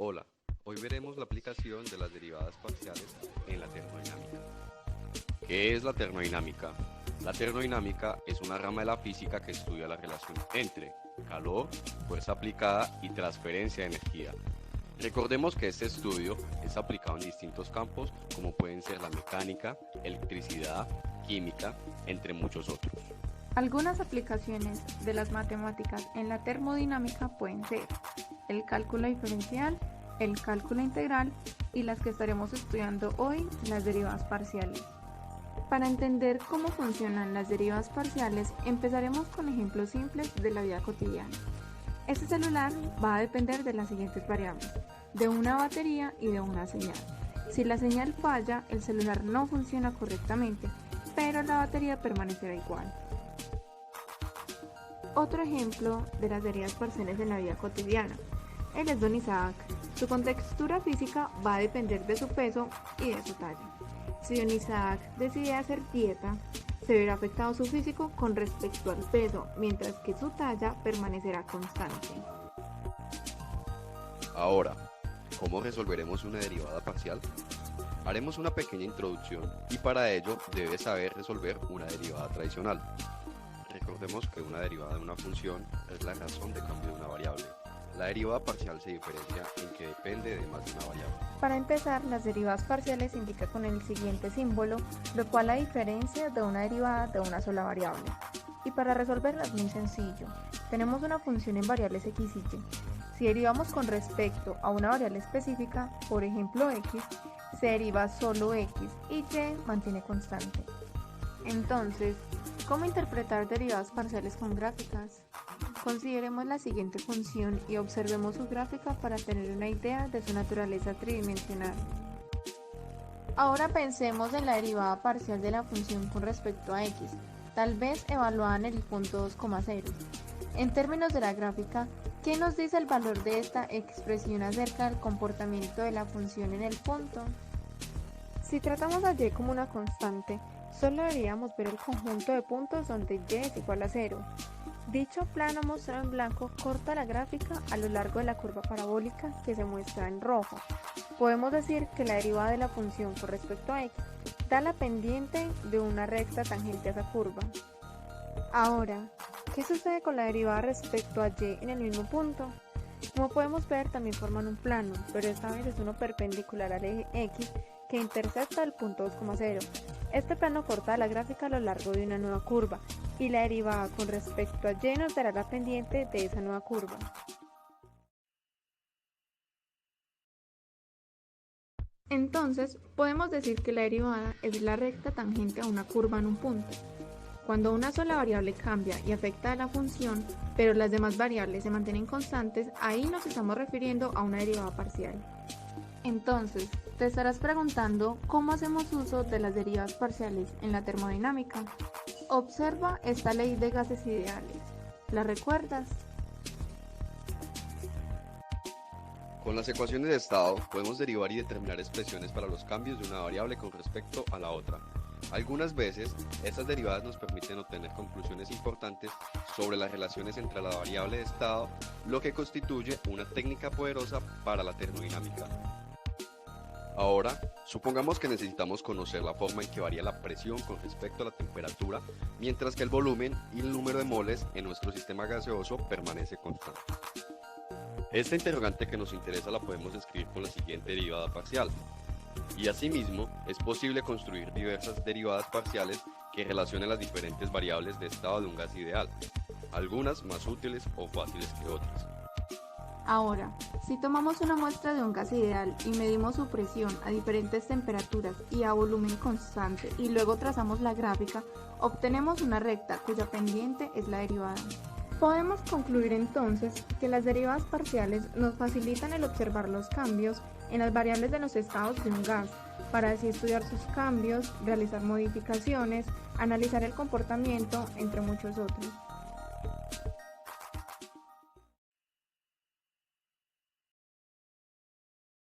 Hola, hoy veremos la aplicación de las derivadas parciales en la termodinámica. ¿Qué es la termodinámica? La termodinámica es una rama de la física que estudia la relación entre calor, fuerza aplicada y transferencia de energía. Recordemos que este estudio es aplicado en distintos campos como pueden ser la mecánica, electricidad, química, entre muchos otros. Algunas aplicaciones de las matemáticas en la termodinámica pueden ser el cálculo diferencial, el cálculo integral y las que estaremos estudiando hoy, las derivadas parciales. Para entender cómo funcionan las derivadas parciales, empezaremos con ejemplos simples de la vida cotidiana. Este celular va a depender de las siguientes variables, de una batería y de una señal. Si la señal falla, el celular no funciona correctamente, pero la batería permanecerá igual. Otro ejemplo de las derivadas parciales en la vida cotidiana. Él es Don Isaac. Su contextura física va a depender de su peso y de su talla. Si Don Isaac decide hacer dieta, se verá afectado su físico con respecto al peso, mientras que su talla permanecerá constante. Ahora, ¿cómo resolveremos una derivada parcial? Haremos una pequeña introducción y para ello debes saber resolver una derivada tradicional. Recordemos que una derivada de una función es la razón de cambio de una variable. La derivada parcial se diferencia en que depende de más de una variable. Para empezar, las derivadas parciales se indican con el siguiente símbolo, lo cual la diferencia de una derivada de una sola variable. Y para resolverla es muy sencillo. Tenemos una función en variables x y y. Si derivamos con respecto a una variable específica, por ejemplo x, se deriva solo x y y mantiene constante. Entonces, ¿cómo interpretar derivadas parciales con gráficas? Consideremos la siguiente función y observemos su gráfica para tener una idea de su naturaleza tridimensional. Ahora pensemos en la derivada parcial de la función con respecto a x, tal vez evaluada en el punto 2,0. En términos de la gráfica, ¿qué nos dice el valor de esta expresión acerca del comportamiento de la función en el punto? Si tratamos a y como una constante, solo deberíamos ver el conjunto de puntos donde y es igual a 0. Dicho plano mostrado en blanco corta la gráfica a lo largo de la curva parabólica que se muestra en rojo. Podemos decir que la derivada de la función con respecto a x da la pendiente de una recta tangente a esa curva. Ahora, ¿qué sucede con la derivada respecto a y en el mismo punto? Como podemos ver, también forman un plano, pero esta vez es uno perpendicular al eje x que intersecta el punto 2,0. Este plano corta la gráfica a lo largo de una nueva curva y la derivada con respecto a y nos dará la pendiente de esa nueva curva. Entonces, podemos decir que la derivada es la recta tangente a una curva en un punto. Cuando una sola variable cambia y afecta a la función, pero las demás variables se mantienen constantes, ahí nos estamos refiriendo a una derivada parcial. Entonces, te estarás preguntando cómo hacemos uso de las derivadas parciales en la termodinámica. Observa esta ley de gases ideales. ¿La recuerdas? Con las ecuaciones de estado podemos derivar y determinar expresiones para los cambios de una variable con respecto a la otra. Algunas veces, estas derivadas nos permiten obtener conclusiones importantes sobre las relaciones entre la variable de estado, lo que constituye una técnica poderosa para la termodinámica. Ahora, supongamos que necesitamos conocer la forma en que varía la presión con respecto a la temperatura, mientras que el volumen y el número de moles en nuestro sistema gaseoso permanece constante. Esta interrogante que nos interesa la podemos escribir con la siguiente derivada parcial. Y asimismo, es posible construir diversas derivadas parciales que relacionen las diferentes variables de estado de un gas ideal, algunas más útiles o fáciles que otras. Ahora, si tomamos una muestra de un gas ideal y medimos su presión a diferentes temperaturas y a volumen constante y luego trazamos la gráfica, obtenemos una recta cuya pendiente es la derivada. Podemos concluir entonces que las derivadas parciales nos facilitan el observar los cambios en las variables de los estados de un gas, para así estudiar sus cambios, realizar modificaciones, analizar el comportamiento, entre muchos otros.